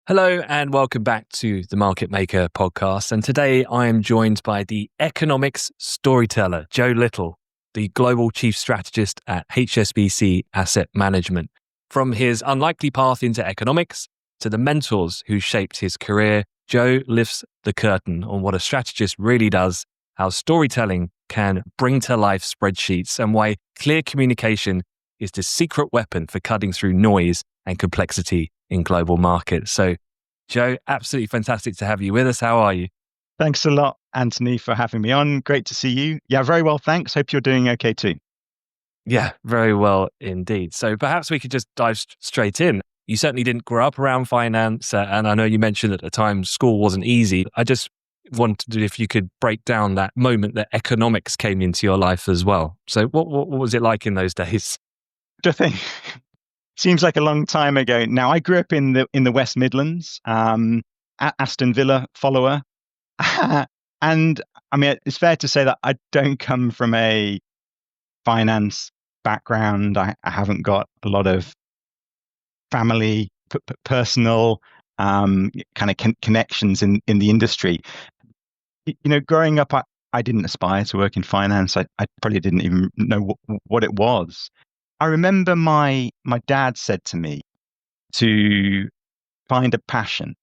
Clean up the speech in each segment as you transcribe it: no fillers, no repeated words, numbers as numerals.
Hello and welcome back to the Market Maker podcast. And today I am joined by the economics storyteller, Joe Little, the global chief strategist at HSBC Asset Management. From his unlikely path into economics to the mentors who shaped his career, Joe lifts the curtain on what a strategist really does, how storytelling can bring to life spreadsheets, and why clear communication is the secret weapon for cutting through noise and complexity in global markets. So, Joe, absolutely fantastic to have you with us. How are you? Thanks a lot, Anthony, for having me on. Great to see you. Yeah, very well, thanks. Hope you're doing okay too. Yeah, very well indeed. So perhaps we could just dive straight in. You certainly didn't grow up around finance, and I know you mentioned at the time school wasn't easy. I just wondered if you could break down that moment that economics came into your life as well. So what was it like in those days? I think seems like a long time ago. Now, I grew up in the West Midlands, Aston Villa follower, and I mean it's fair to say that I don't come from a finance background. I haven't got a lot of family, personal kind of connections in the industry. You know, growing up, I didn't aspire to work in finance. I probably didn't even know what it was. I remember my dad said to me to find a passion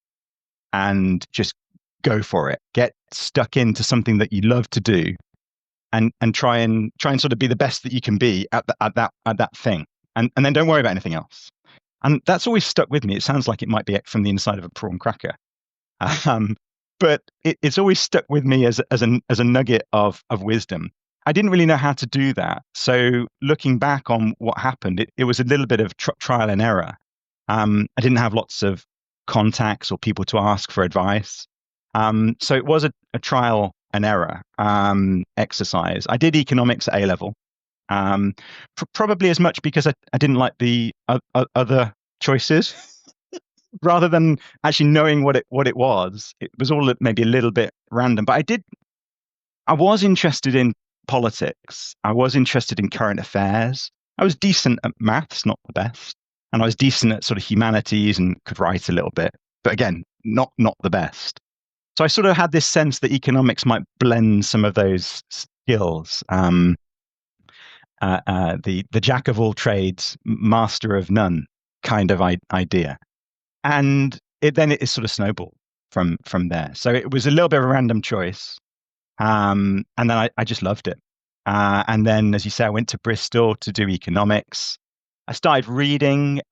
and just go for it. Get stuck into something that you love to do, and try and sort of be the best that you can be at that thing, and then don't worry about anything else. And that's always stuck with me. It sounds like it might be from the inside of a prawn cracker, but it's always stuck with me as a nugget of wisdom. I didn't really know how to do that. So looking back on what happened, it was a little bit of trial and error. I didn't have lots of contacts or people to ask for advice. So it was a trial and error exercise. I did economics at A-level, probably as much because I didn't like the other choices. Rather than actually knowing what it was all maybe a little bit random. But I was interested in politics. I was interested in current affairs. I was decent at maths, not the best. And I was decent at sort of humanities and could write a little bit. But again, not the best. So I sort of had this sense that economics might blend some of those skills. The jack of all trades, master of none kind of idea. And it sort of snowballed from there. So it was a little bit of a random choice. And then I just loved it. And then, as you say, I went to Bristol to do economics. I started reading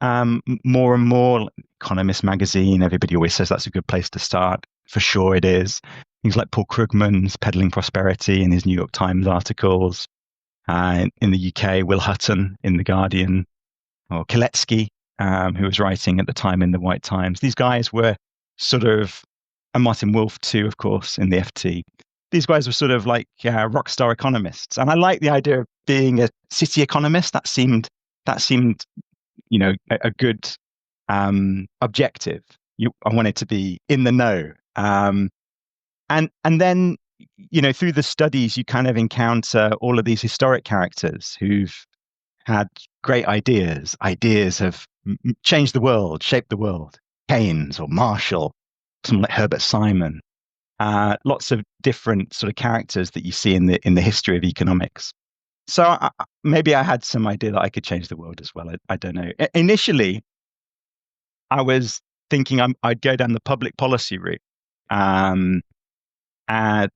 more and more. Economist magazine, everybody always says that's a good place to start. For sure it is. Things like Paul Krugman's Peddling Prosperity in his New York Times articles. In the UK, Will Hutton in The Guardian, or Koletsky, who was writing at the time in the White Times. These guys were sort of, and Martin Wolf too, of course, in the FT. These guys were sort of like rock star economists. And I like the idea of being a city economist. That seemed, you know, a good objective. I wanted to be in the know. And then, you know, through the studies, you kind of encounter all of these historic characters who've had great ideas. Ideas have changed the world, shaped the world. Keynes or Marshall, someone like Herbert Simon. Lots of different sort of characters that you see in the history of economics. So maybe I had some idea that I could change the world as well. I don't know. Initially, I was thinking I'd go down the public policy route.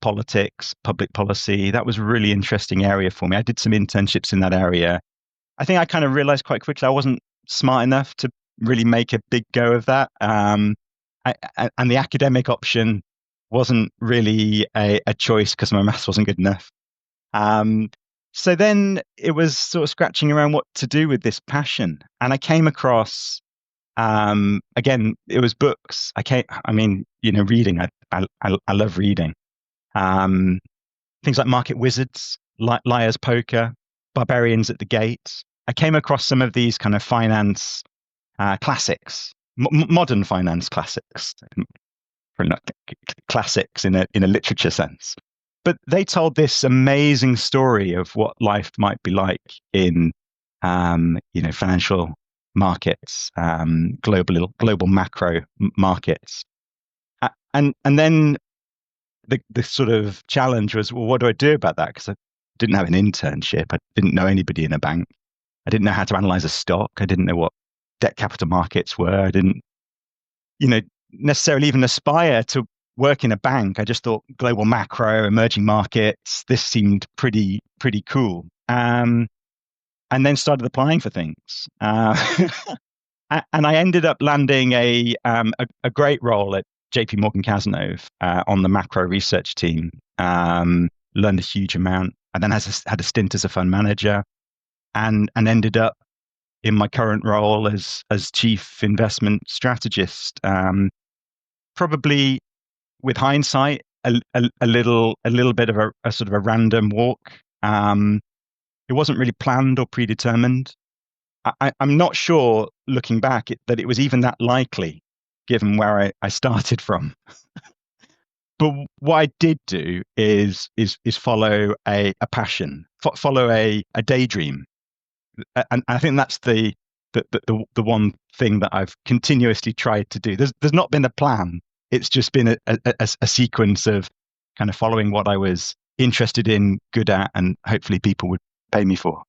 Politics, public policy. That was a really interesting area for me. I did some internships in that area. I think I kind of realized quite quickly I wasn't smart enough to really make a big go of that. And the academic option wasn't really a choice because my maths wasn't good enough. So then it was sort of scratching around what to do with this passion. And I came across, again, it was books. Reading. I love reading. Things like Market Wizards, Liar's Poker, Barbarians at the Gate. I came across some of these kind of finance classics, modern finance classics, classics in a literature sense. But they told this amazing story of what life might be like in, financial markets, global macro markets. And then the sort of challenge was, well, what do I do about that? Because I didn't have an internship. I didn't know anybody in a bank. I didn't know how to analyze a stock. I didn't know what debt capital markets were. I didn't, necessarily even aspire to work in a bank. I just thought global macro, emerging markets, this seemed pretty cool. And then started applying for things. And I ended up landing a great role at JP Morgan Cazenove on the macro research team. Learned a huge amount, and then had a stint as a fund manager, and ended up in my current role as chief investment strategist. Probably, with hindsight, a little bit of a sort of a random walk. It wasn't really planned or predetermined. I'm not sure, looking back, that it was even that likely, given where I started from. But what I did do is follow a passion, follow a daydream, and I think that's the one thing that I've continuously tried to do. There's not been a plan. It's just been a sequence of kind of following what I was interested in, good at, and hopefully people would pay me for.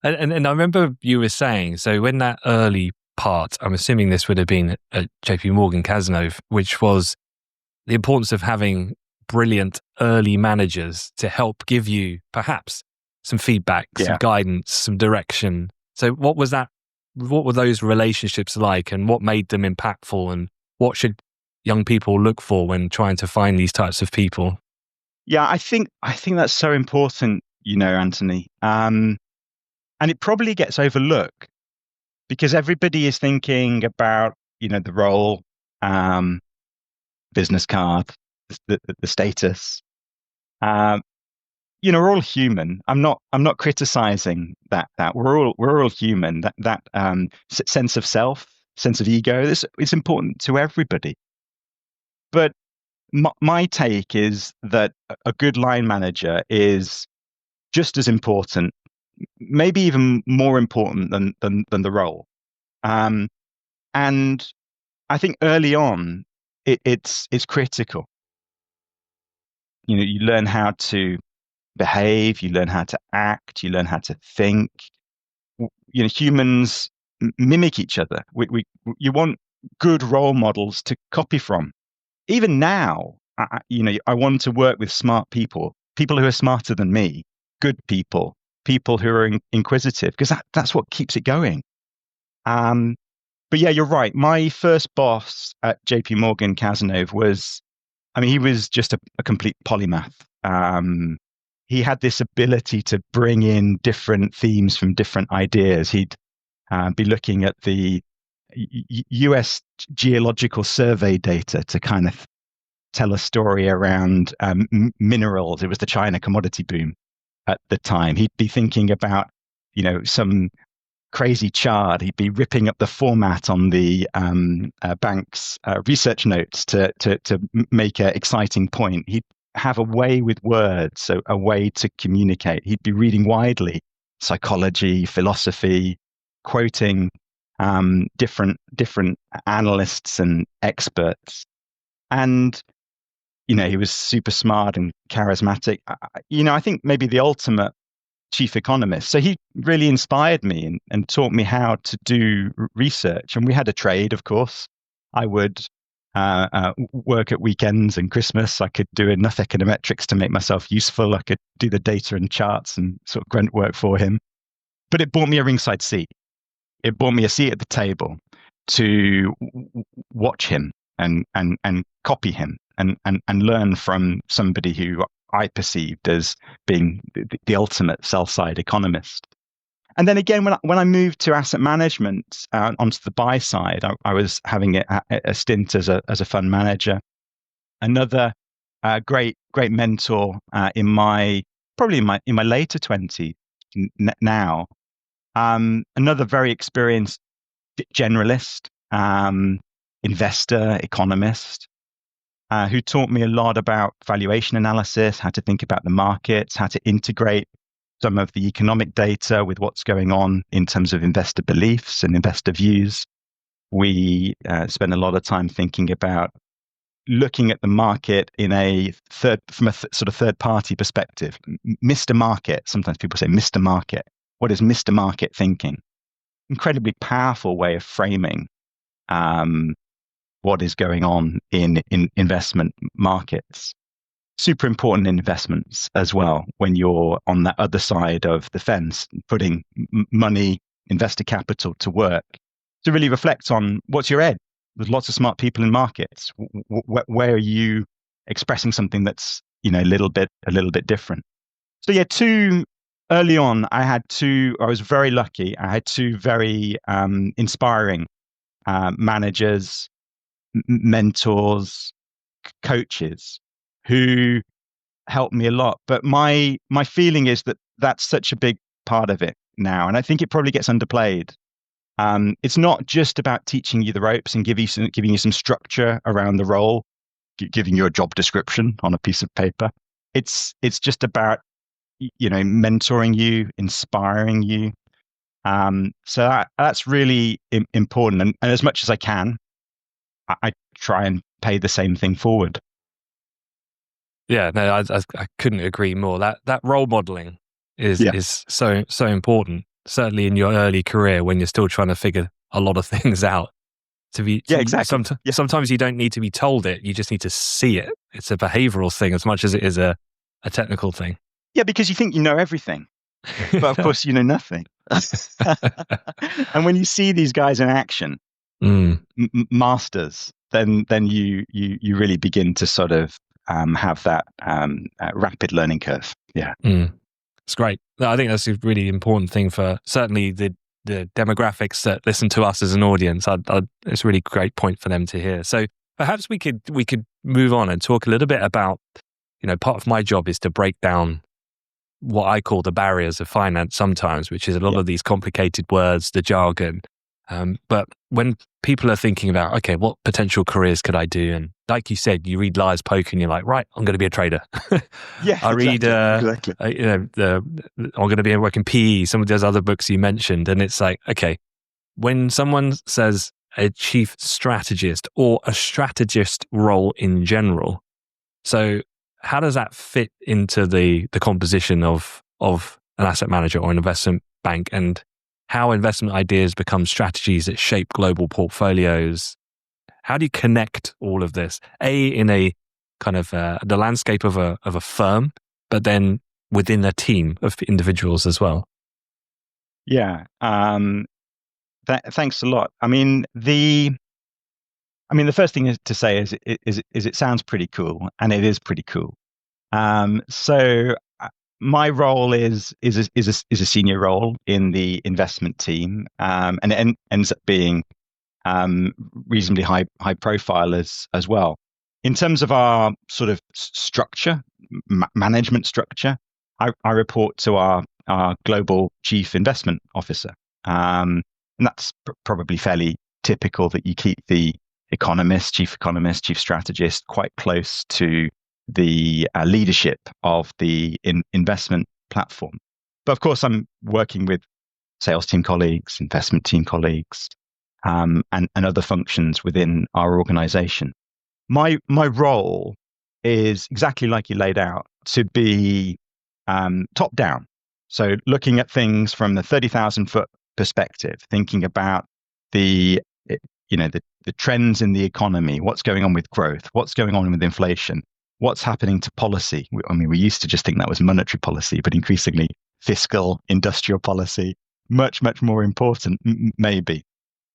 And I remember you were saying, so when that early part, I'm assuming this would have been at JP Morgan Cazenove, which was the importance of having brilliant early managers to help give you perhaps some feedback, some guidance, some direction. So what was that? What were those relationships like, and what made them impactful, and what should young people look for when trying to find these types of people? Yeah, I think that's so important, Anthony. And it probably gets overlooked because everybody is thinking about, the role, business card, the status. We're all human. I'm not criticizing that. We're all human. That sense of self, sense of ego. It's important to everybody. But my take is that a good line manager is just as important, maybe even more important than the role. And I think early on, it's critical. You learn how to behave, you learn how to act, you learn how to think. Humans mimic each other. You want good role models to copy from. Even now, I want to work with smart people who are smarter than me, good people who are inquisitive, because that's what keeps it going. But yeah, you're right. My first boss at JP Morgan Cazenove he was just a complete polymath. He had this ability to bring in different themes from different ideas. He'd be looking at the US Geological Survey data to kind of tell a story around minerals. It was the China commodity boom at the time. He'd be thinking about, some crazy chart. He'd be ripping up the format on the bank's research notes to make an exciting point. He'd have a way with words, so a way to communicate. He'd be reading widely, psychology, philosophy, quoting different analysts and experts. And, he was super smart and charismatic. I think maybe the ultimate chief economist. So he really inspired me and taught me how to do research. And we had a trade, of course. I would work at weekends and Christmas. I could do enough econometrics to make myself useful. I could do the data and charts and sort of grunt work for him. But it bought me a ringside seat. It bought me a seat at the table to watch him and copy him and learn from somebody who I perceived as being the ultimate sell-side economist. And then again, when I moved to asset management onto the buy side, I was having a stint as a fund manager. Another great mentor in my later 20s now. Another very experienced generalist, investor, economist, who taught me a lot about valuation analysis, how to think about the markets, how to integrate some of the economic data with what's going on in terms of investor beliefs and investor views. We spend a lot of time thinking about looking at the market from a sort of third party perspective. Mr. Market, sometimes people say Mr. Market. What is Mr. Market thinking? Incredibly powerful way of framing what is going on in investment markets. Super important in investments as well, when you're on that other side of the fence, putting money, investor capital to work, to really reflect on what's your edge. There's lots of smart people in markets. Where are you expressing something that's, a little bit different? So yeah, early on, I was very lucky. I had two very inspiring managers, mentors, coaches who helped me a lot. But my feeling is that that's such a big part of it now, and I think it probably gets underplayed. It's not just about teaching you the ropes and giving you some structure around the role, giving you a job description on a piece of paper. It's just about mentoring you, inspiring you. So that's really important, and as much as I can, I try and pay the same thing forward. Yeah, no, I couldn't agree more. That role modeling is so important. Certainly in your early career, when you're still trying to figure a lot of things out. Exactly. Sometimes you don't need to be told it; you just need to see it. It's a behavioural thing as much as it is a technical thing. Yeah, because you think you know everything, but of course you know nothing. And when you see these guys in action, masters, then you really begin to sort of have that rapid learning curve. Yeah. It's great. I think that's a really important thing for certainly the demographics that listen to us as an audience. It's a really great point for them to hear. So perhaps we could move on and talk a little bit about, part of my job is to break down what I call the barriers of finance sometimes, which is a lot of these complicated words, the jargon. But when people are thinking about, okay, what potential careers could I do? And like you said, you read Liar's Poker and you're like, right, I'm going to be a trader. I read, exactly. I'm going to be working PE, some of those other books you mentioned. And it's like, okay, when someone says a chief strategist or a strategist role in general, so how does that fit into the composition of an asset manager or an investment bank, and how investment ideas become strategies that shape global portfolios? How do you connect all of this? In a kind of the landscape of a firm, but then within a team of individuals as well. Yeah. Thanks a lot. I mean, the first thing to say is it sounds pretty cool, and it is pretty cool. So my role is a senior role in the investment team, and it ends up being reasonably high profile as well. In terms of our sort of structure, management structure, I report to our global chief investment officer, and that's probably fairly typical that you keep the chief economist, chief strategist quite close to the leadership of the investment platform. But of course, I'm working with sales team colleagues, investment team colleagues, and other functions within our organization. My role is exactly like you laid out, to be top down. So looking at things from the 30,000 foot perspective, thinking about the trends in the economy, what's going on with growth, what's going on with inflation, what's happening to policy. I mean, we used to just think that was monetary policy, but increasingly fiscal, industrial policy, much more important, maybe.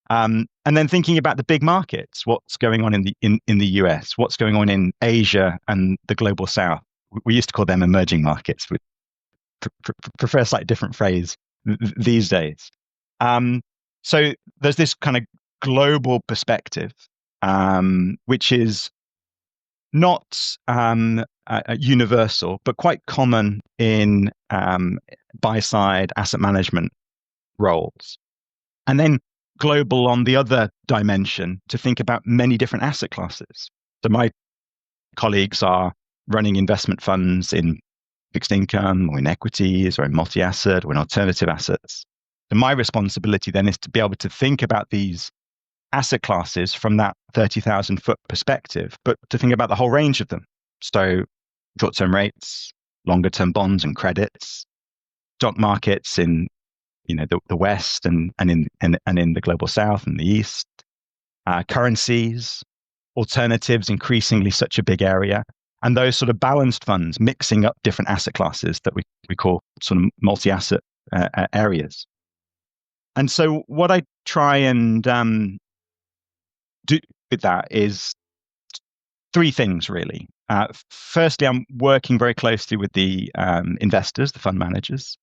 And then thinking about the big markets, what's going on in the US, what's going on in Asia and the global South. We used to call them emerging markets. We prefer a slightly different phrase these days. So there's this kind of global perspective, which is not universal, but quite common in buy-side asset management roles. And then global on the other dimension, to think about many different asset classes. So my colleagues are running investment funds in fixed income or in equities or in multi-asset or in alternative assets. And my responsibility then is to be able to think about these asset classes from that 30,000 foot perspective, but to think about the whole range of them. So short-term rates, longer-term bonds and credits, stock markets in the West and in the global South and the East, currencies, alternatives, increasingly such a big area, and those sort of balanced funds mixing up different asset classes that we call sort of multi-asset areas. And so what I try and do with that is three things, really. Firstly, I'm working very closely with the investors, the fund managers,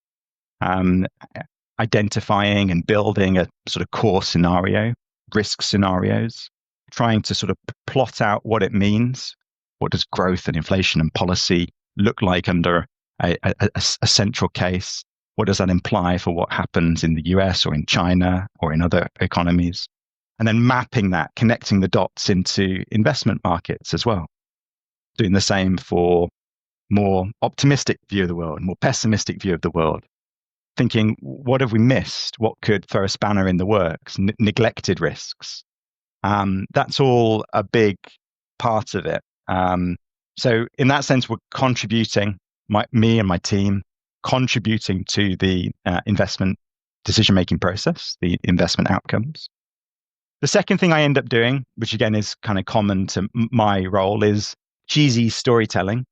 identifying and building a sort of core scenario, risk scenarios, trying to sort of plot out what it means. What does growth and inflation and policy look like under a central case? What does that imply for what happens in the US or in China or in other economies? And then mapping that, connecting the dots into investment markets as well. Doing the same for more optimistic view of the world, more pessimistic view of the world. Thinking, what have we missed? What could throw a spanner in the works? Neglected risks. That's all a big part of it. So in that sense, we're contributing, me and my team, contributing to the investment decision-making process, the investment outcomes. The second thing I end up doing, which again is kind of common to my role, is cheesy storytelling.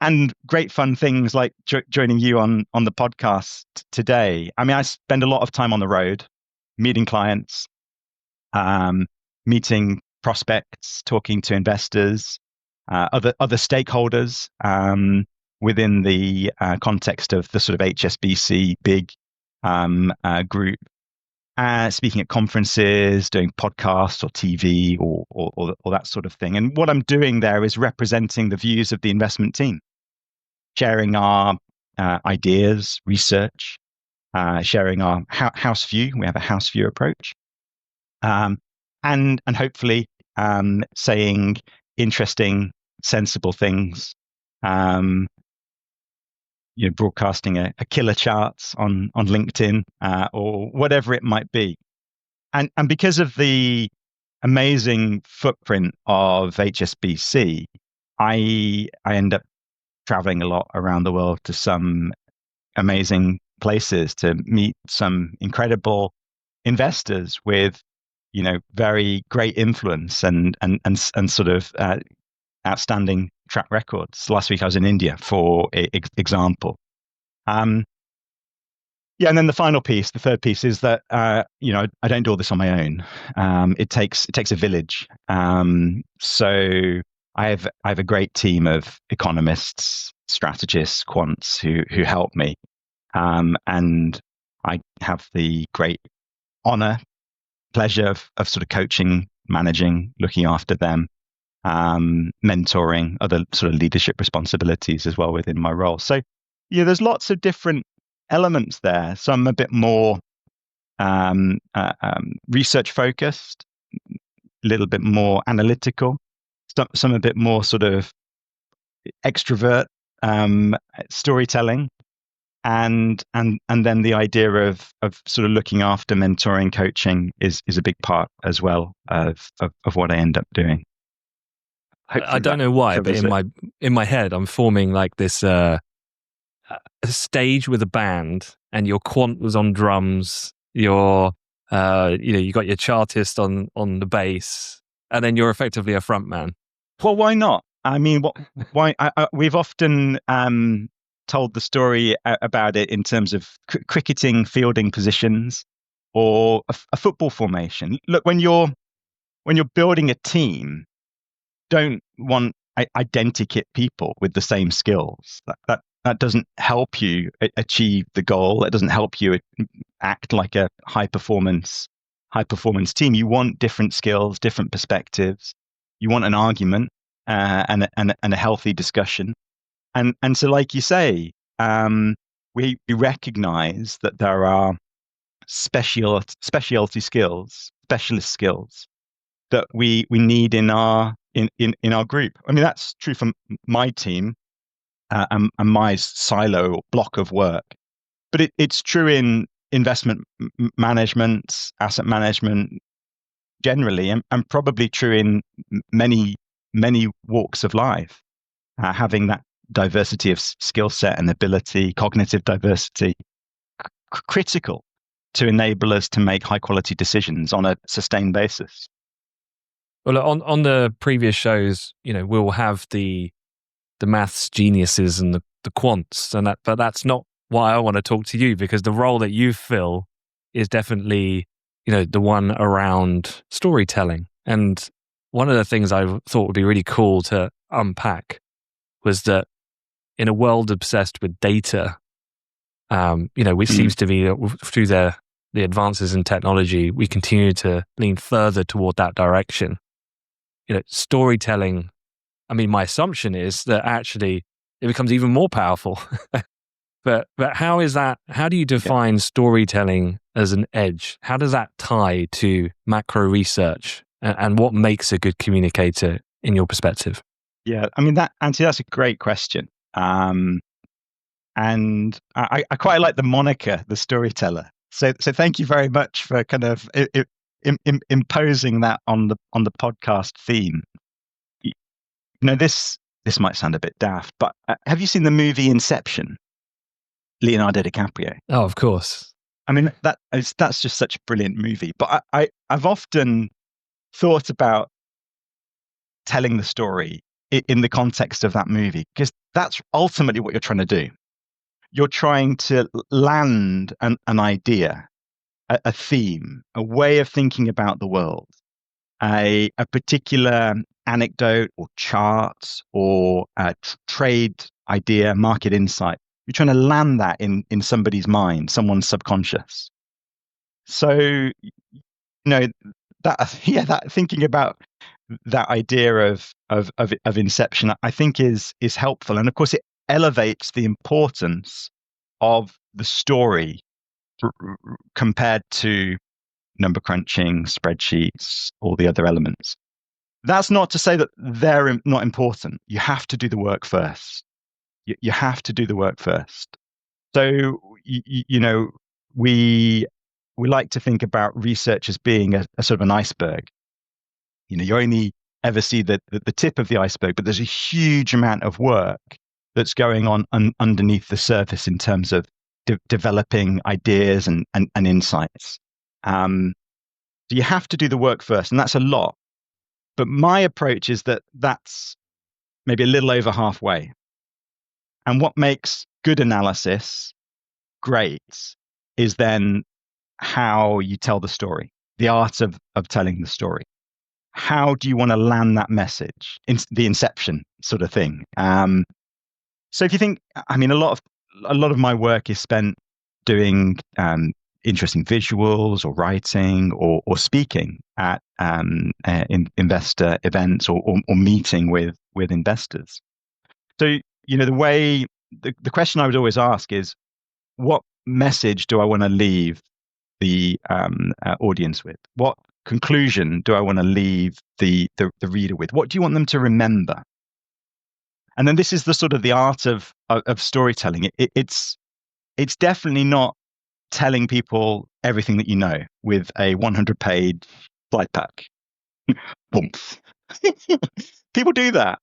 And great fun things like joining you on the podcast today. I mean, I spend a lot of time on the road, meeting clients, meeting prospects, talking to investors, other stakeholders within the context of the sort of HSBC big group, speaking at conferences, doing podcasts or TV or that sort of thing. And what I'm doing there is representing the views of the investment team, sharing our ideas, research, sharing our house view. We have a house view approach. And hopefully saying interesting, sensible things, broadcasting a killer charts on LinkedIn or whatever it might be. And because of the amazing footprint of HSBC, I end up traveling a lot around the world to some amazing places to meet some incredible investors with very great influence and sort of outstanding track records. Last week I was in India, for example. And then the final piece, the third piece, is that I don't do all this on my own. It takes a village. So I have a great team of economists, strategists, quants who help me, and I have the great honor, pleasure of sort of coaching, managing, looking after them, mentoring, other sort of leadership responsibilities as well within my role. So there's lots of different elements there. Some a bit more research focused, a little bit more analytical, some a bit more sort of extrovert storytelling, and then the idea of sort of looking after, mentoring, coaching is a big part as well of what I end up doing. Hopefully I don't know why, but in my head, I'm forming like this a stage with a band, and your quant was on drums, you got your chartist on the bass, and then you're effectively a front man. Well, why not? I mean, why? We've often told the story about it in terms of cricketing fielding positions or a football formation. Look, when you're building a team, don't want identikit people with the same skills. That doesn't help you achieve the goal. It doesn't help you act like a high performance team. You want different skills, different perspectives. You want an argument and a healthy discussion. And so, like you say, we recognize that there are specialty skills, specialist skills that we need in our in our group. I mean, that's true for my team and my silo or block of work, but it's true in investment management, asset management generally, and probably true in many walks of life. Having that diversity of skill set and ability, cognitive diversity, critical to enable us to make high quality decisions on a sustained basis. Well, on the previous shows, we'll have the maths geniuses and the quants, but that's not why I want to talk to you, because the role that you fill is definitely, the one around storytelling. And one of the things I thought would be really cool to unpack was that in a world obsessed with data, which seems to be through the advances in technology, we continue to lean further toward that direction. Storytelling, I mean, my assumption is that actually it becomes even more powerful. But how is that? How do you define storytelling as an edge? How does that tie to macro research, and what makes a good communicator in your perspective? Yeah, I mean, Anthony, that's a great question. And I quite like the moniker, the storyteller. So thank you very much for kind of imposing that on the podcast theme. This might sound a bit daft, but have you seen the movie Inception? Leonardo DiCaprio. Oh, of course. I mean, that's just such a brilliant movie. But I've often thought about telling the story in the context of that movie, because that's ultimately what you're trying to do. You're trying to land an idea, a theme, a way of thinking about the world, a particular anecdote or chart or a trade idea, market insight. You're trying to land that in somebody's mind, someone's subconscious. So, that thinking about that idea of inception, I think is helpful. And of course, it elevates the importance of the story compared to number crunching, spreadsheets, all the other elements. That's not to say that they're not important. You have to do the work first. You have to do the work first. So, we like to think about research as being a sort of an iceberg. You only ever see the tip of the iceberg, but there's a huge amount of work that's going on underneath the surface in terms of developing ideas and insights. So you have to do the work first, and that's a lot. But my approach is that that's maybe a little over halfway. And what makes good analysis great is then how you tell the story, the art of telling the story. How do you want to land that message? The inception sort of thing. So if you think, I mean, a lot of my work is spent doing interesting visuals or writing or speaking at investor events or meeting with investors. So, the question I would always ask is, what message do I want to leave the audience with? What conclusion do I want to leave the reader with? What do you want them to remember? And then this is the sort of the art of storytelling. It's definitely not telling people everything that you know with a 100-page slide pack. People do that.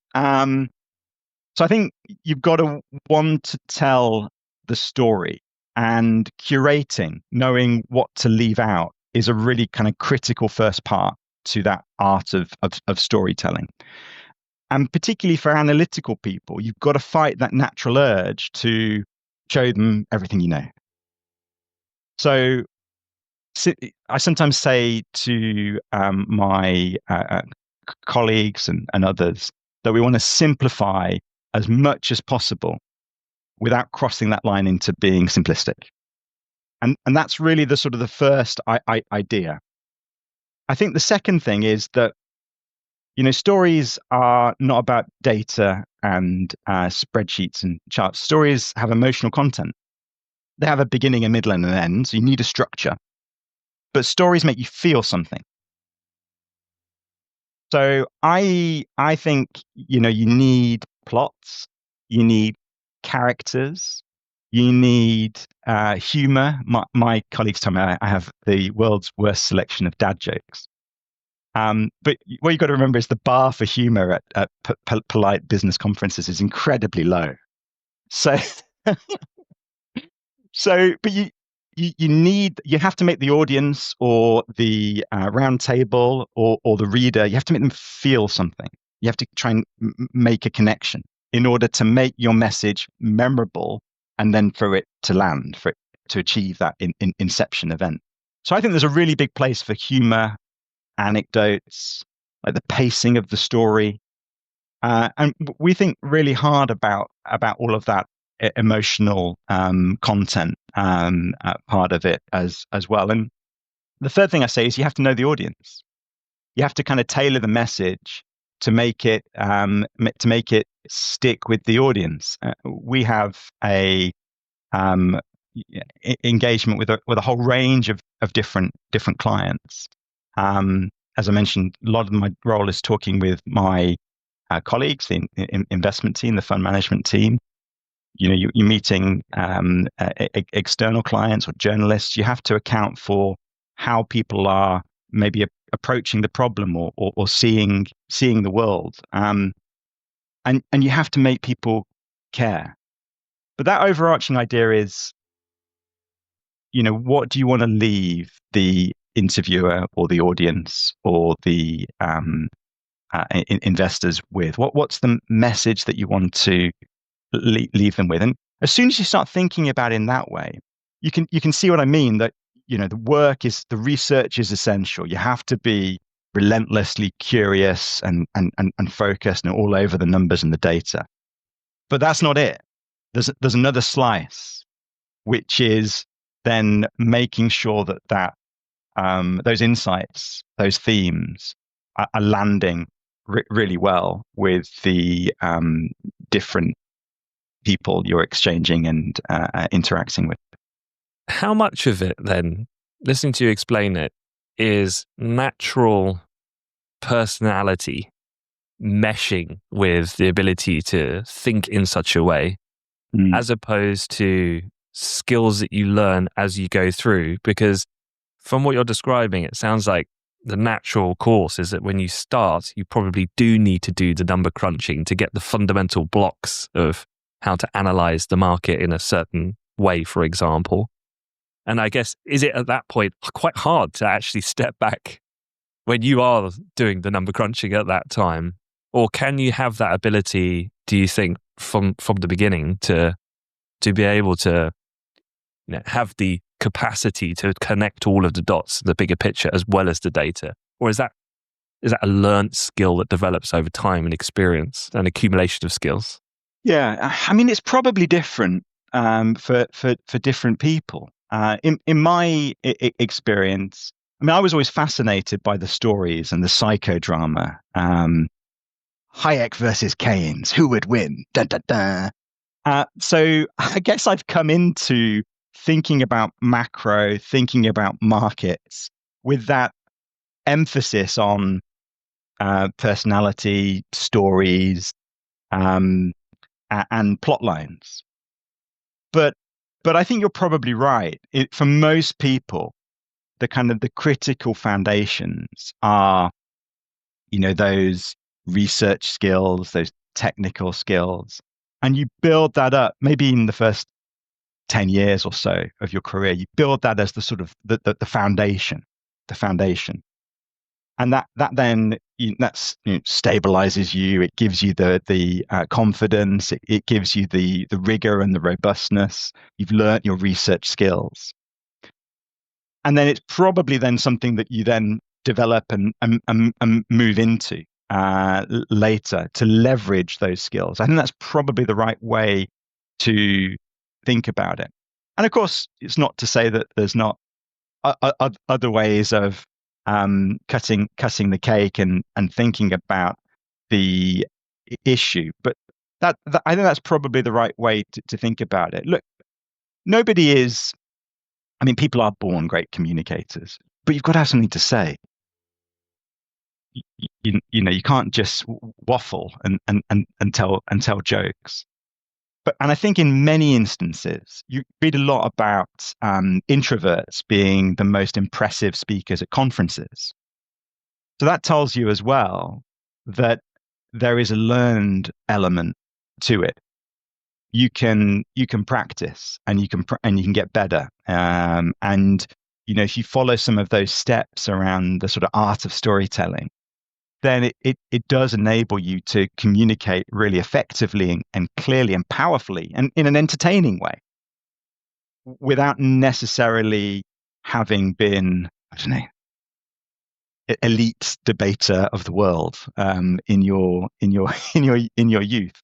So I think you've got to want to tell the story, and curating, knowing what to leave out, is a really kind of critical first part to that art of storytelling. And particularly for analytical people, you've got to fight that natural urge to show them everything you know. So I sometimes say to my colleagues and others that we want to simplify as much as possible without crossing that line into being simplistic. And that's really the sort of the first idea. I think the second thing is that, stories are not about data and spreadsheets and charts. Stories have emotional content. They have a beginning, a middle, and an end. So you need a structure. But stories make you feel something. So I think, you need plots, you need characters, you need humor. My colleagues tell me I have the world's worst selection of dad jokes. But what you've got to remember is the bar for humor at polite business conferences is incredibly low. So but you have to make the audience or the round table or the reader, you have to make them feel something. You have to try and make a connection in order to make your message memorable and then for it to land, for it to achieve that inception event. So I think there's a really big place for humor, anecdotes, like the pacing of the story. And we think really hard about all of that emotional content part of it as well. And the third thing I say is you have to know the audience. You have to kind of tailor the message to make it stick with the audience. We have a engagement with a whole range of different clients. As I mentioned, a lot of my role is talking with my colleagues, the investment team, the fund management team. You're meeting external clients or journalists. You have to account for how people are maybe approaching the problem or seeing the world, and you have to make people care. But that overarching idea is, what do you want to leave the interviewer or the audience or the investors with? What's the message that you want to leave them with? And as soon as you start thinking about it in that way, you can see what I mean, that the research is essential. You have to be relentlessly curious and focused and all over the numbers and the data. But that's not it. There's another slice, which is then making sure that those insights, those themes are landing really well with the different people you're exchanging and interacting with. How much of it then, listening to you explain it, is natural personality meshing with the ability to think in such a way, as opposed to skills that you learn as you go through? Because from what you're describing, it sounds like the natural course is that when you start, you probably do need to do the number crunching to get the fundamental blocks of how to analyze the market in a certain way, for example. And I guess, is it at that point quite hard to actually step back when you are doing the number crunching at that time? Or can you have that ability, do you think, from the beginning to be able to have the capacity to connect all of the dots, the bigger picture, as well as the data? Or is that a learned skill that develops over time and experience and accumulation of skills? Yeah, I mean, it's probably different for different people. In my experience, I mean, I was always fascinated by the stories and the psychodrama. Hayek versus Keynes, who would win? Dun, dun, dun. So I guess I've come into thinking about macro, thinking about markets with that emphasis on personality, stories, and plot lines. But I think you're probably right. For most people, the critical foundations are, those research skills, those technical skills, and you build that up maybe in the first 10 years or so of your career. You build that as the sort of the foundation, and that then stabilizes you. It gives you the confidence. It gives you the rigor and the robustness. You've learnt your research skills, and then it's probably then something that you then develop and move into later to leverage those skills. I think that's probably the right way to think about it. And of course, it's not to say that there's not other ways of cutting the cake and thinking about the issue. But that I think that's probably the right way to think about it. Look, nobody is. I mean, people are born great communicators, but you've got to have something to say. you can't just waffle and tell jokes. And I think in many instances, you read a lot about introverts being the most impressive speakers at conferences. So that tells you as well that there is a learned element to it. You can practice, and you can get better. And if you follow some of those steps around the sort of art of storytelling, then it does enable you to communicate really effectively and clearly and powerfully and in an entertaining way, without necessarily having been, I don't know, elite debater of the world in your youth.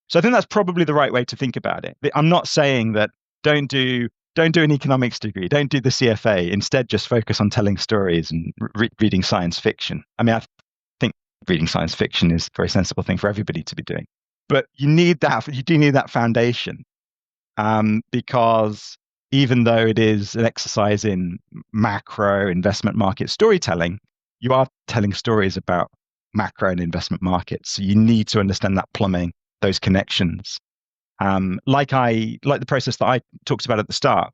So I think that's probably the right way to think about it. I'm not saying that don't do an economics degree, don't do the CFA. Instead, just focus on telling stories and reading science fiction. I mean, I think reading science fiction is a very sensible thing for everybody to be doing. But you do need that foundation, because even though it is an exercise in macro investment market storytelling, you are telling stories about macro and investment markets. So you need to understand that plumbing, those connections. Like the process that I talked about at the start.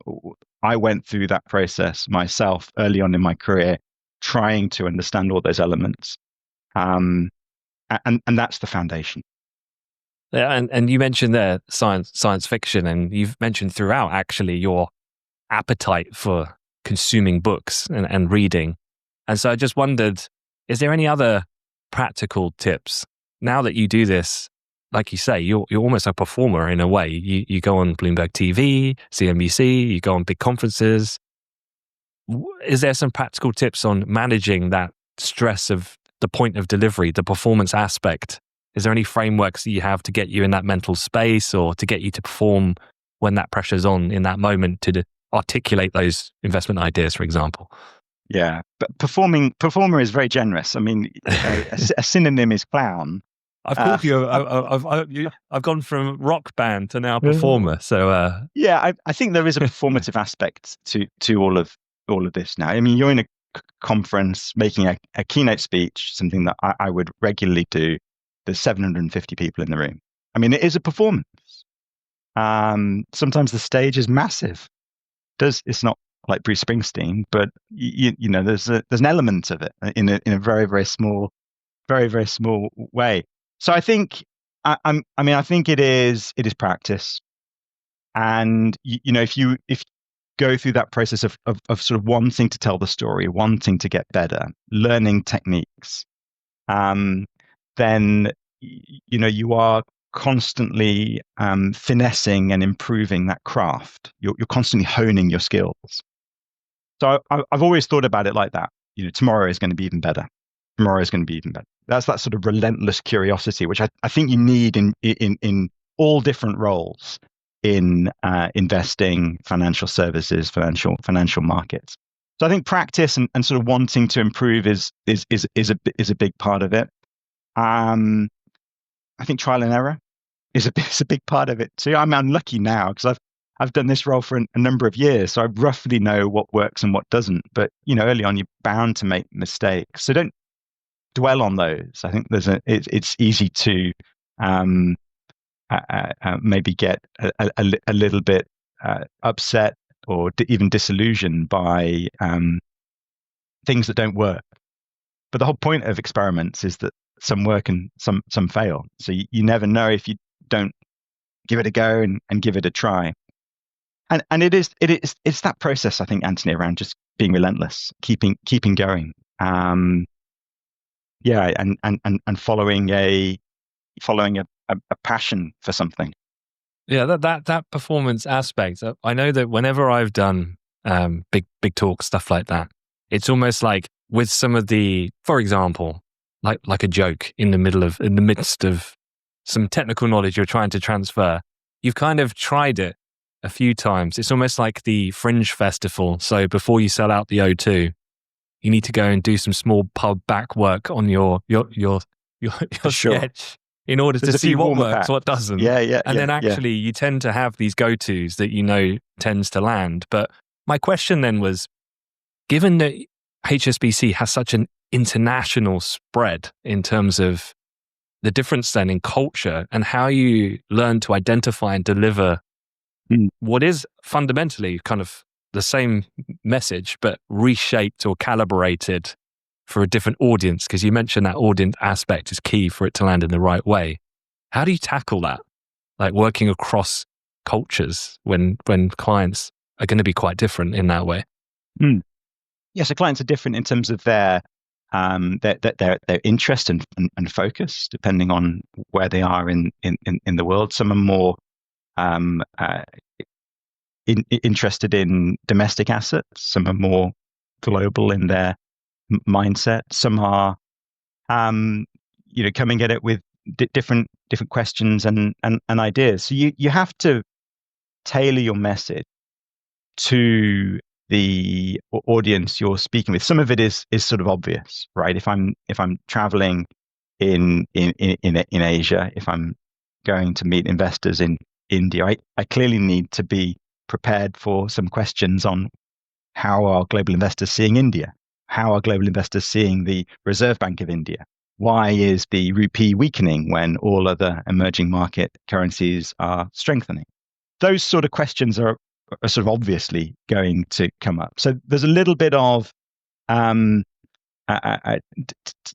I went through that process myself early on in my career, trying to understand all those elements. And that's the foundation. Yeah, and you mentioned there science fiction, and you've mentioned throughout actually your appetite for consuming books and reading. And so I just wondered, is there any other practical tips now that you do this? Like you say, you're almost a performer in a way. You go on Bloomberg TV, CNBC, you go on big conferences. Is there some practical tips on managing that stress of the point of delivery, the performance aspect? Is there any frameworks that you have to get you in that mental space, or to get you to perform when that pressure's on in that moment, to articulate those investment ideas, for example? Yeah, but performer is very generous. I mean, a synonym is clown. I've called you. I've gone from rock band to now performer. So yeah, I think there is a performative aspect to all of this now. I mean, you're in a conference making a keynote speech, something that I would regularly do. There's 750 people in the room. I mean, it is a performance. Sometimes the stage is massive. It's not like Bruce Springsteen, but there's an element of it in a very, very small way. So I think I think it is practice, and if you go through that process of sort of wanting to tell the story, wanting to get better, learning techniques, then you are constantly finessing and improving that craft. You're constantly honing your skills. So I've always thought about it like that. Tomorrow is going to be even better. Tomorrow is going to be even better. That's that sort of relentless curiosity, which I think you need in all different roles in investing, financial services, financial markets. So I think practice and sort of wanting to improve is a big part of it. I think trial and error is a big part of it too. I'm unlucky now because I've done this role for a number of years, so I roughly know what works and what doesn't. But early on, you're bound to make mistakes, so don't dwell on those. I think it's easy to maybe get a little bit upset or even disillusioned by things that don't work. But the whole point of experiments is that some work and some fail. So you never know if you don't give it a go and give it a try. And it's that process, I think, Anthony, around just being relentless, keeping going. Yeah, and following a passion for something. Yeah, that performance aspect. I know that whenever I've done big talks, stuff like that, it's almost like with some of the, for example, like a joke in the midst of some technical knowledge you're trying to transfer, you've kind of tried it a few times. It's almost like the Fringe Festival. So before you sell out the O2, you need to go and do some small pub back work on your sketch in order to see what works, what doesn't. Yeah. And then actually you tend to have these go-tos that tends to land. But my question then was, given that HSBC has such an international spread in terms of the difference then in culture and how you learn to identify and deliver what is fundamentally kind of the same message, but reshaped or calibrated for a different audience? Because you mentioned that audience aspect is key for it to land in the right way. How do you tackle that? Like working across cultures when clients are going to be quite different in that way? Yeah, so clients are different in terms of their interest and focus, depending on where they are in the world. Some are more interested in domestic assets. Some are more global in their mindset. Some are, coming at it with different questions and ideas. So you have to tailor your message to the audience you're speaking with. Some of it is sort of obvious, right? If I'm traveling in Asia, if I'm going to meet investors in India, I clearly need to be prepared for some questions on how are global investors seeing India? How are global investors seeing the Reserve Bank of India? Why is the rupee weakening when all other emerging market currencies are strengthening? Those sort of questions are sort of obviously going to come up. So there's a little bit of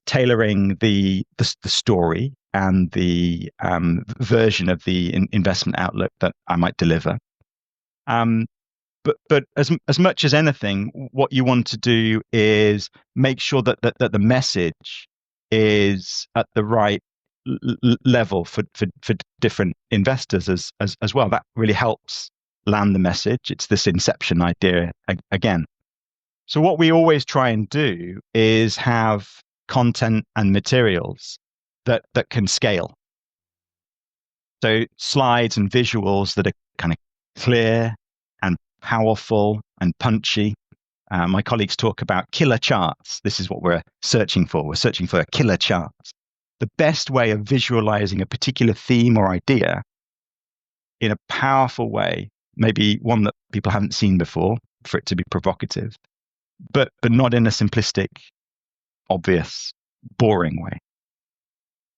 tailoring the story and the version of the investment outlook that I might deliver. But as much as anything, what you want to do is make sure that the message is at the right level for different investors as well. That really helps land the message. It's this inception idea again. So what we always try and do is have content and materials that can scale. So slides and visuals that are kind of clear and powerful and punchy. My colleagues talk about killer charts. This is what we're searching for. We're searching for a killer chart. The best way of visualizing a particular theme or idea in a powerful way, maybe one that people haven't seen before, for it to be provocative, but not in a simplistic, obvious, boring way.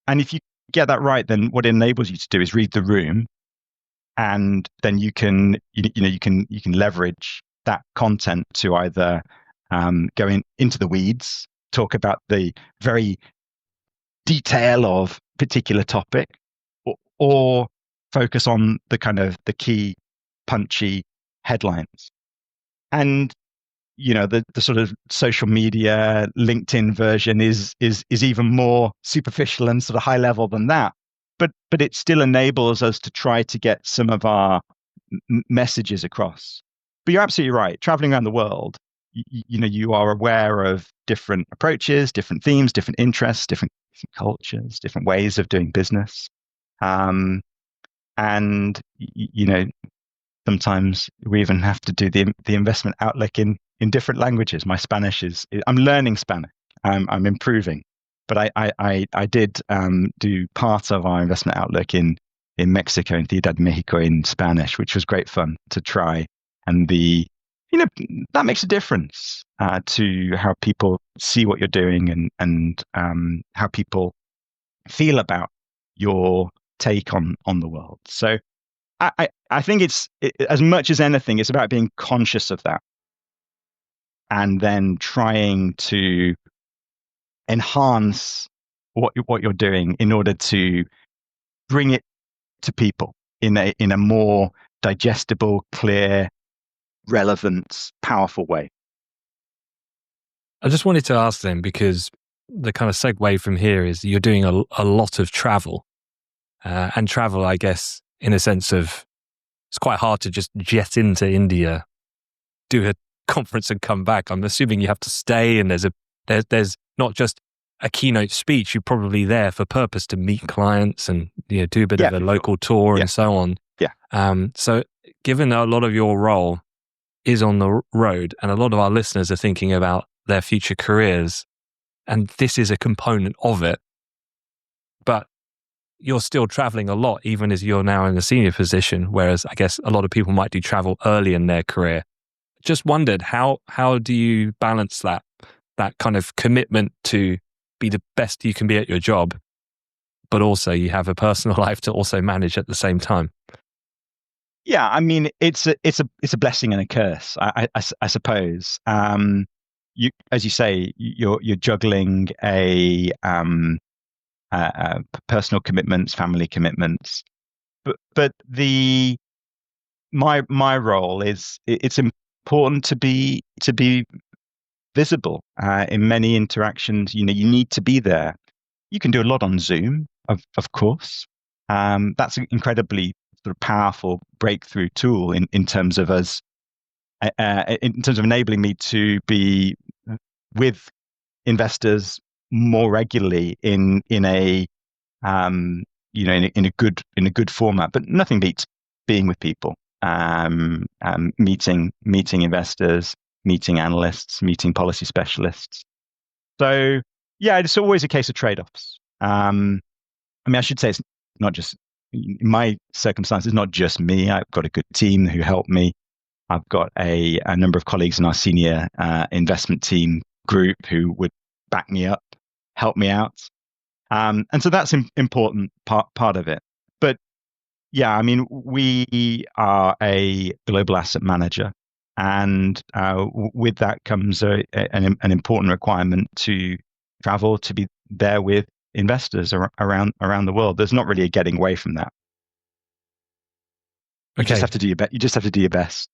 And if you get that right, then what it enables you to do is read the room, and then you can leverage that content to either go into the weeds, talk about the very detail of particular topic, or focus on the kind of the key punchy headlines. And the sort of social media LinkedIn version is even more superficial and sort of high level than that, but it still enables us to try to get some of our messages across. But you're absolutely right. Traveling around the world, you are aware of different approaches, different themes, different interests, different cultures, different ways of doing business. And sometimes we even have to do the investment outlook in different languages. My Spanish I'm learning Spanish. I'm improving, but I did do part of our investment outlook in Mexico, in Ciudad de Mexico, in Spanish, which was great fun to try. And that makes a difference to how people see what you're doing and how people feel about your take on the world. So I think it's as much as anything, it's about being conscious of that and then trying to enhance what you're doing in order to bring it to people in a more digestible, clear, relevant, powerful way. I just wanted to ask then, because the kind of segue from here is you're doing a lot of travel, and travel, I guess, in a sense of it's quite hard to just jet into India, do a conference and come back. I'm assuming you have to stay, and there's not just a keynote speech. You're probably there for purpose to meet clients and do a bit of a local tour and so on. Yeah. So given that a lot of your role is on the road, and a lot of our listeners are thinking about their future careers, and this is a component of it, but you're still traveling a lot, even as you're now in a senior position, whereas I guess a lot of people might do travel early in their career. Just wondered, how do you balance that that kind of commitment to be the best you can be at your job, but also you have a personal life to also manage at the same time. Yeah, I mean, it's a blessing and a curse, I suppose. As you say, you're juggling personal commitments, family commitments, but my role is it's important to be visible in many interactions. You need to be there. You can do a lot on Zoom, of course. That's an incredibly sort of powerful breakthrough tool in terms of us, in terms of enabling me to be with investors more regularly in a in a good format. But nothing beats being with people, meeting investors, meeting analysts, meeting policy specialists. So yeah, it's always a case of trade-offs. I mean, I should say it's not just in my circumstances, not just me. I've got a good team who help me. I've got a number of colleagues in our senior investment team group who would back me up, help me out. And so that's an important part of it. But yeah, I mean, we are a global asset manager. And with that comes an important requirement to travel, to be there with investors around the world. There's not really a getting away from that. You just have to do your best. You just have to do your best.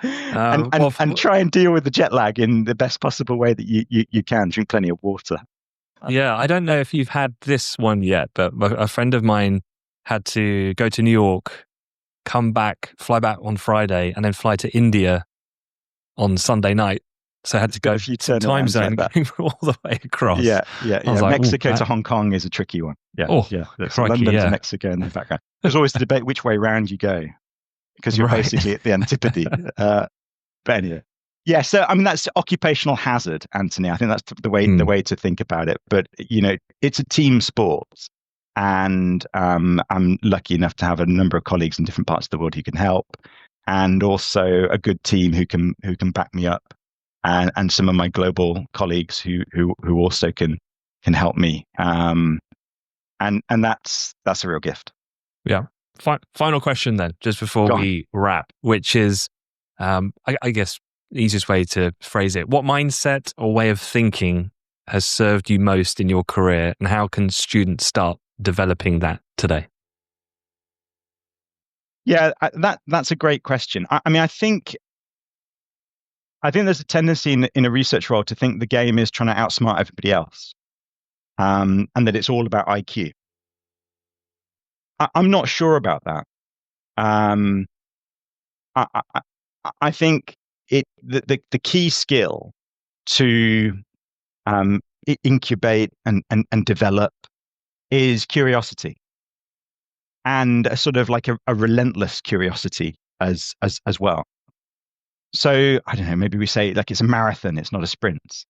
And try and deal with the jet lag in the best possible way that you can. Drink plenty of water. Yeah, I don't know if you've had this one yet, but a friend of mine had to go to New York, fly back on Friday, and then fly to India on Sunday night. So I had to go time zone all the way across. Yeah. Like, Mexico to Hong Kong is a tricky one. Yeah. London to Mexico in the background. There's always the debate which way round you go, because you're basically at the antipode. But anyway. Yeah, so I mean that's occupational hazard, Anthony. I think that's the way to think about it. But it's a team sport, and I'm lucky enough to have a number of colleagues in different parts of the world who can help, and also a good team who can back me up, and some of my global colleagues who also can help me. And that's a real gift. Yeah. Final question then, just before we wrap, which is, I guess, the easiest way to phrase it. What mindset or way of thinking has served you most in your career, and how can students start developing that today? Yeah, that's a great question. I mean, I think there's a tendency in a research role to think the game is trying to outsmart everybody else, and that it's all about IQ. I'm not sure about that. I think the key skill to incubate and develop is curiosity, and a sort of like a relentless curiosity as well. So I don't know, maybe we say like it's a marathon, it's not a sprint.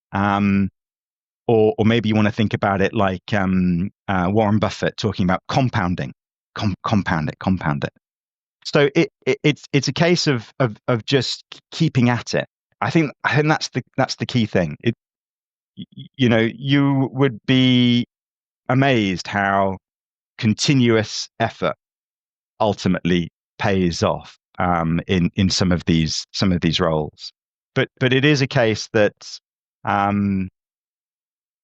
Or maybe you want to think about it like Warren Buffett talking about compounding, compound it. So it's a case of just keeping at it. I think that's the key thing. You would be amazed how continuous effort ultimately pays off in some of these roles. But it is a case that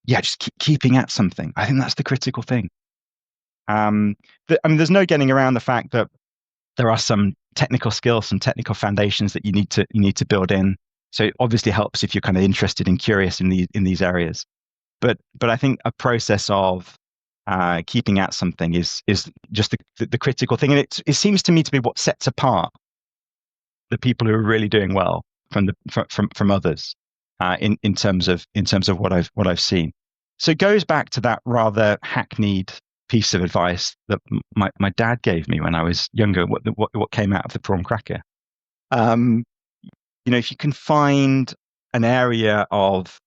just keeping at something. I think that's the critical thing. I mean, there's no getting around the fact that there are some technical skills, some technical foundations that you need to build in. So it obviously helps if you're kind of interested and curious in these areas. But I think a process of keeping at something is just the critical thing, and it seems to me to be what sets apart the people who are really doing well from others in terms of what I've seen. So it goes back to that rather hackneyed piece of advice that my dad gave me when I was younger. What came out of the prawn cracker? If you can find an area of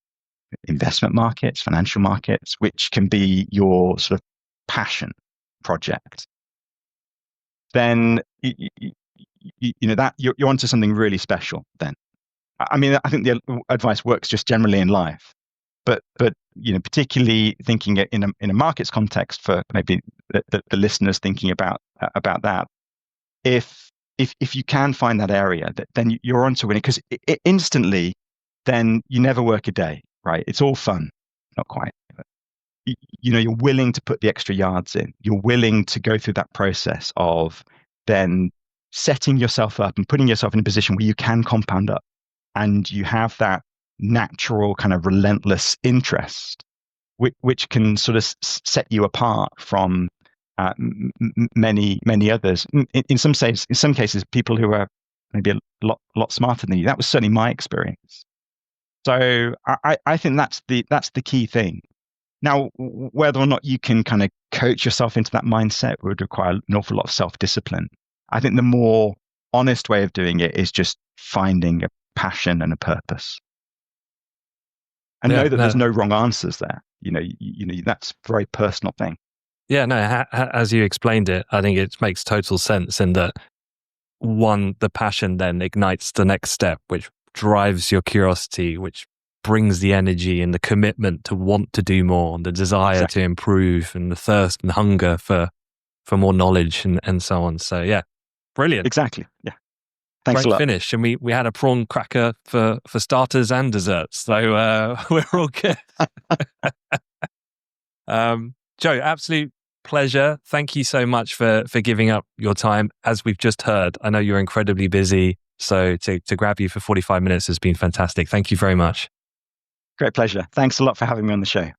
investment markets, financial markets, which can be your sort of passion project, then that you're onto something really special then. I mean, I think the advice works just generally in life, but particularly thinking it in a markets context for maybe the listeners thinking about that. If you can find that area, then you're on to winning, because instantly, then you never work a day, right? It's all fun, not quite. You're willing to put the extra yards in. You're willing to go through that process of then setting yourself up and putting yourself in a position where you can compound up, and you have that natural kind of relentless interest, which can sort of set you apart from many others. In some cases, people who are maybe a lot smarter than you. That was certainly my experience. So I think that's the key thing. Now, whether or not you can kind of coach yourself into that mindset would require an awful lot of self-discipline. I think the more honest way of doing it is just finding a passion and a purpose, and know that there's no wrong answers there. That's a very personal thing. Yeah, no, as you explained it, I think it makes total sense in that the passion then ignites the next step, which drives your curiosity, which brings the energy and the commitment to want to do more, and the desire to improve, and the thirst and hunger for more knowledge and so on. So yeah, brilliant. Exactly. Yeah. Thanks a lot. Great finish. And we had a prawn cracker for starters and desserts. So we're all good. Joe, absolute pleasure. Thank you so much for giving up your time. As we've just heard, I know you're incredibly busy. So to grab you for 45 minutes has been fantastic. Thank you very much. Great pleasure. Thanks a lot for having me on the show.